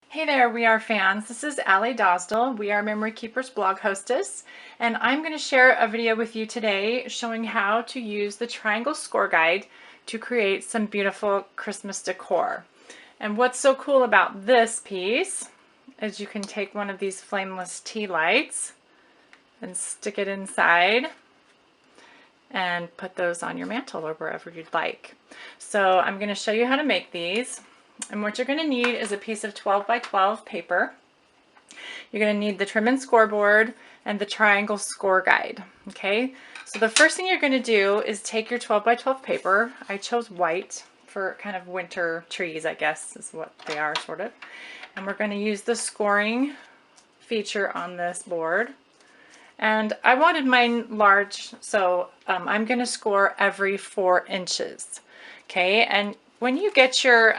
Hey there, we are fans. This is Aly Dosdall. We are Memory Keepers blog hostess, and I'm going to share a video with you today showing how to use the triangle score guide to create some beautiful Christmas decor. And what's so cool about this piece is you can take one of these flameless tea lights and stick it inside and put those on your mantle or wherever you'd like. So I'm going to show you how to make these. And what you're going to need is a piece of 12 by 12 paper. You're going to need the trim and scoreboard and the triangle score guide. Okay, so the first thing you're going to do is take your 12 by 12 paper. I chose white for kind of winter trees, I guess is what they are, sort of. And we're going to use the scoring feature on this board. And I wanted mine large, so I'm going to score every 4 inches. Okay, and when you get your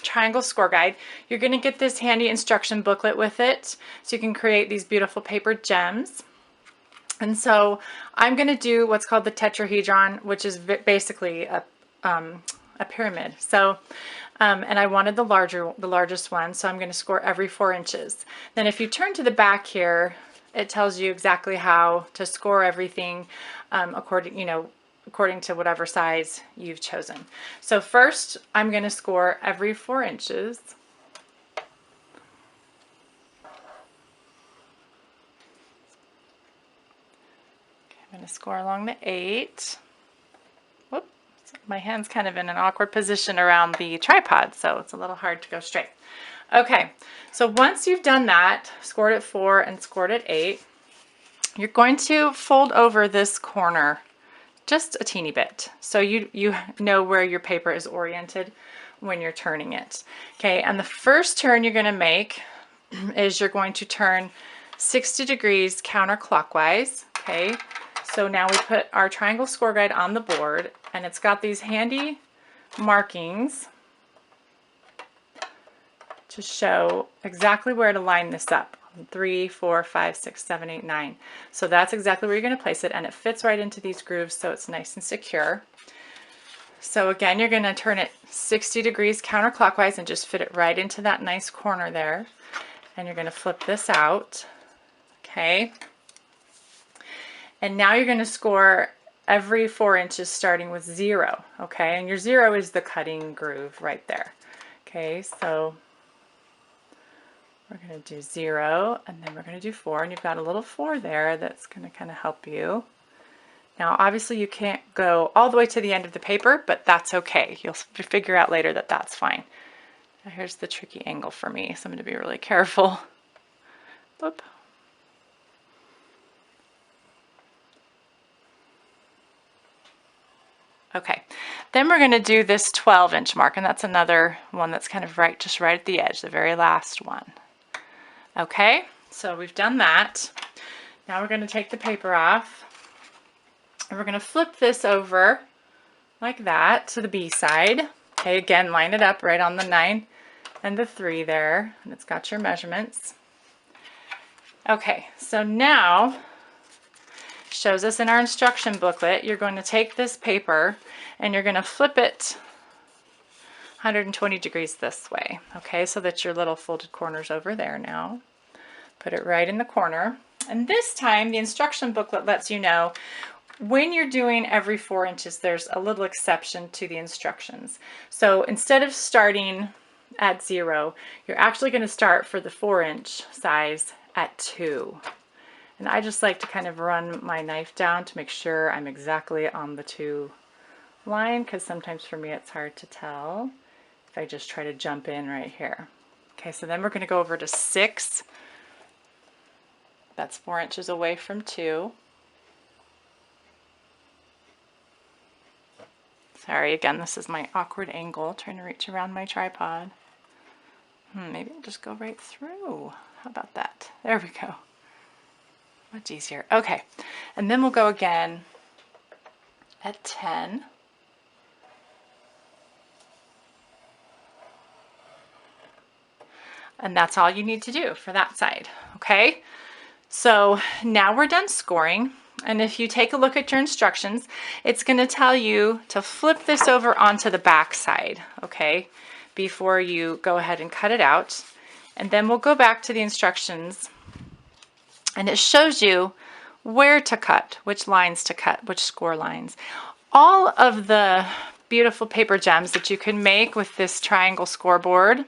triangle score guide, you're going to get this handy instruction booklet with it, so you can create these beautiful paper gems. And so I'm going to do what's called the tetrahedron, which is basically a pyramid. So, and I wanted the largest one, so I'm going to score every 4 inches. Then if you turn to the back here, it tells you exactly how to score everything according to whatever size you've chosen. So first, I'm going to score every 4 inches. Okay, I'm going to score along the 8. Whoop, my hand's kind of in an awkward position around the tripod, so it's a little hard to go straight. Okay, so once you've done that, scored at 4 and scored at 8, you're going to fold over this corner just a teeny bit, so you know where your paper is oriented when you're turning it. Okay, and the first turn you're going to make is you're going to turn 60 degrees counterclockwise. Okay, so now we put our triangle score guide on the board, and it's got these handy markings to show exactly where to line this up. 3, 4, 5, 6, 7, 8, 9. So that's exactly where you're going to place it, and it fits right into these grooves, so it's nice and secure. So again, you're going to turn it 60 degrees counterclockwise and just fit it right into that nice corner there. And you're going to flip this out. Okay. And now you're going to score every 4 inches starting with 0. Okay, and your 0 is the cutting groove right there. Okay, so we're going to do 0, and then we're going to do 4, and you've got a little 4 there that's going to kind of help you. Now, obviously, you can't go all the way to the end of the paper, but that's okay. You'll figure out later that that's fine. Now, here's the tricky angle for me, so I'm going to be really careful. Boop. Okay, then we're going to do this 12-inch mark, and that's another one that's kind of just right at the edge, the very last one. Okay, so we've done that. Now we're going to take the paper off, and we're going to flip this over like that to the B side. Okay, again, line it up right on the 9 and the 3 there, and it's got your measurements. Okay, so now shows us in our instruction booklet, you're going to take this paper and you're going to flip it 120 degrees this way. Okay, so that your little folded corner's over there now. Put it right in the corner. And this time the instruction booklet lets you know when you're doing every 4 inches, there's a little exception to the instructions. So instead of starting at 0, you're actually going to start for the 4-inch size at 2. And I just like to kind of run my knife down to make sure I'm exactly on the 2 line, because sometimes for me it's hard to tell if I just try to jump in right here. Okay, so then we're going to go over to 6. That's 4 inches away from 2. Sorry, again, this is my awkward angle, trying to reach around my tripod. Maybe I'll just go right through. How about that? There we go. Much easier. Okay, and then we'll go again at 10. And that's all you need to do for that side. Okay, so now we're done scoring. And if you take a look at your instructions, it's going to tell you to flip this over onto the back side, okay, before you go ahead and cut it out. And then we'll go back to the instructions, and it shows you where to cut, which lines to cut, which score lines. All of the beautiful paper gems that you can make with this triangle scoreboard,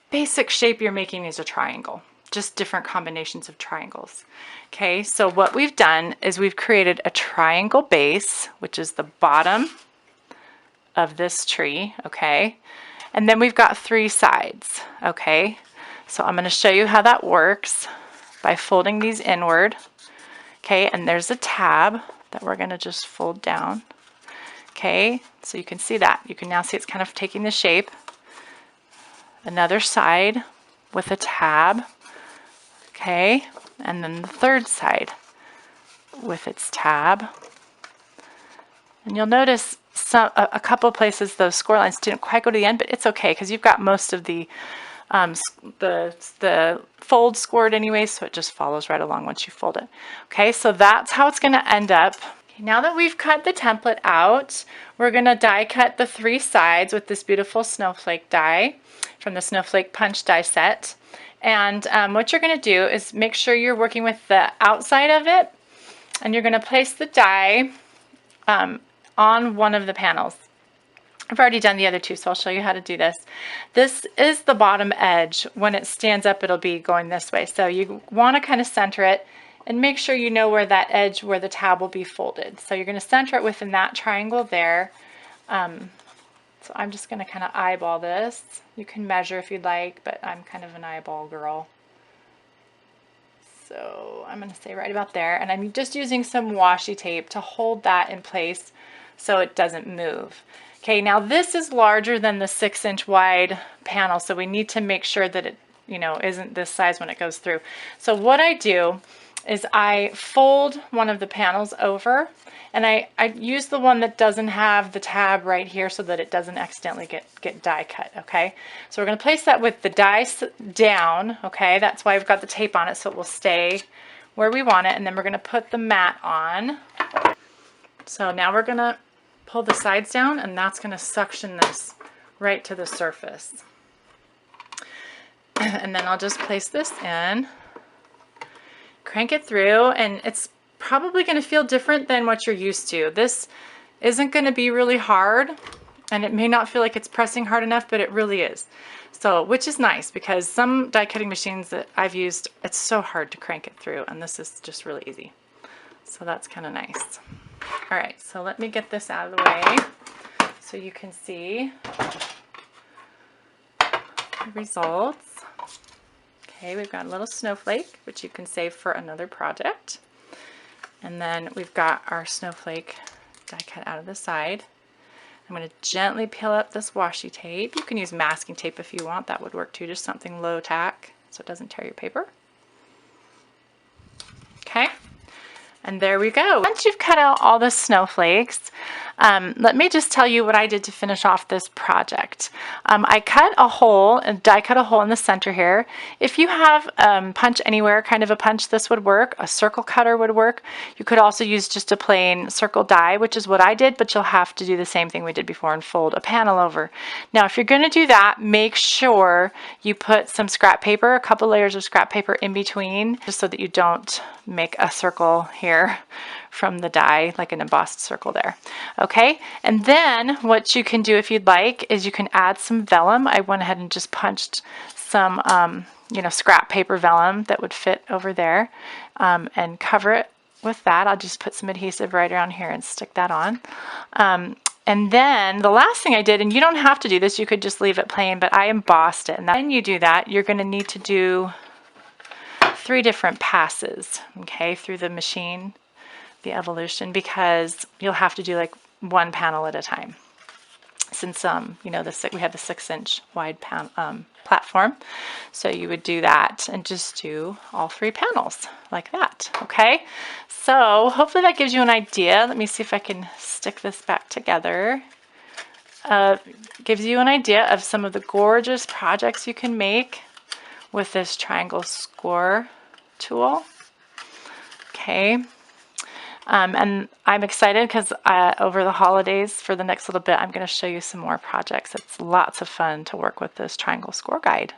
basic shape you're making is a triangle, just different combinations of triangles. Okay, so what we've done is we've created a triangle base, which is the bottom of this tree, okay? And then we've got 3 sides, okay? So I'm going to show you how that works by folding these inward, okay? And there's a tab that we're going to just fold down, okay? So you can see that. You can now see it's kind of taking the shape. Another side with a tab, okay? And then the third side with its tab. And you'll notice a couple of places those score lines didn't quite go to the end, but it's okay because you've got most of the fold scored anyway, so it just follows right along once you fold it. Okay, so that's how it's going to end up. Okay, now that we've cut the template out, we're going to die cut the 3 sides with this beautiful snowflake die from the Snowflake Punch die set. And what you're going to do is make sure you're working with the outside of it, and you're going to place the die on one of the panels. I've already done the other 2, so I'll show you how to do this. This is the bottom edge. When it stands up, it'll be going this way. So you want to kind of center it and make sure you know where that edge, where the tab will be folded. So you're going to center it within that triangle there. So I'm just going to kind of eyeball this. You can measure if you'd like, but I'm kind of an eyeball girl. So I'm going to say right about there. And I'm just using some washi tape to hold that in place so it doesn't move. Okay, now this is larger than the 6-inch wide panel, so we need to make sure that it, isn't this size when it goes through. So what I do is I fold one of the panels over, and I use the one that doesn't have the tab right here so that it doesn't accidentally get die cut, okay? So we're going to place that with the die down, okay? That's why I've got the tape on it so it will stay where we want it, and then we're going to put the mat on. So now we're going to pull the sides down, and that's going to suction this right to the surface. And then I'll just place this in, crank it through, and it's probably going to feel different than what you're used to. This isn't going to be really hard, and it may not feel like it's pressing hard enough, but it really is. So, which is nice because some die cutting machines that I've used, it's so hard to crank it through, and this is just really easy. So that's kind of nice. All right, so let me get this out of the way so you can see the results. Okay, we've got a little snowflake, which you can save for another project. And then we've got our snowflake die cut out of the side. I'm going to gently peel up this washi tape. You can use masking tape if you want, that would work too, just something low tack so it doesn't tear your paper. Okay. And there we go. Once you've cut out all the snowflakes, let me just tell you what I did to finish off this project. I cut a hole, and die cut a hole in the center here. If you have punch anywhere, kind of a punch, this would work. A circle cutter would work. You could also use just a plain circle die, which is what I did, but you'll have to do the same thing we did before and fold a panel over. Now, if you're going to do that, make sure you put some scrap paper, a couple layers of scrap paper in between, just so that you don't make a circle here from the die, like an embossed circle there. Okay, and then what you can do if you'd like is you can add some vellum. I went ahead and just punched some scrap paper vellum that would fit over there, and cover it with that. I'll just put some adhesive right around here and stick that on. And then the last thing I did, and you don't have to do this, you could just leave it plain, but I embossed it. And then you do that, you're going to need to do 3 different passes, okay, through the machine, the evolution, because you'll have to do like 1 panel at a time. Since we have the 6-inch wide platform, so you would do that and just do all 3 panels like that. Okay, so hopefully that gives you an idea. Let me see if I can stick this back together. Gives you an idea of some of the gorgeous projects you can make with this triangle score tool. Okay. And I'm excited because over the holidays for the next little bit, I'm going to show you some more projects. It's lots of fun to work with this triangle score guide.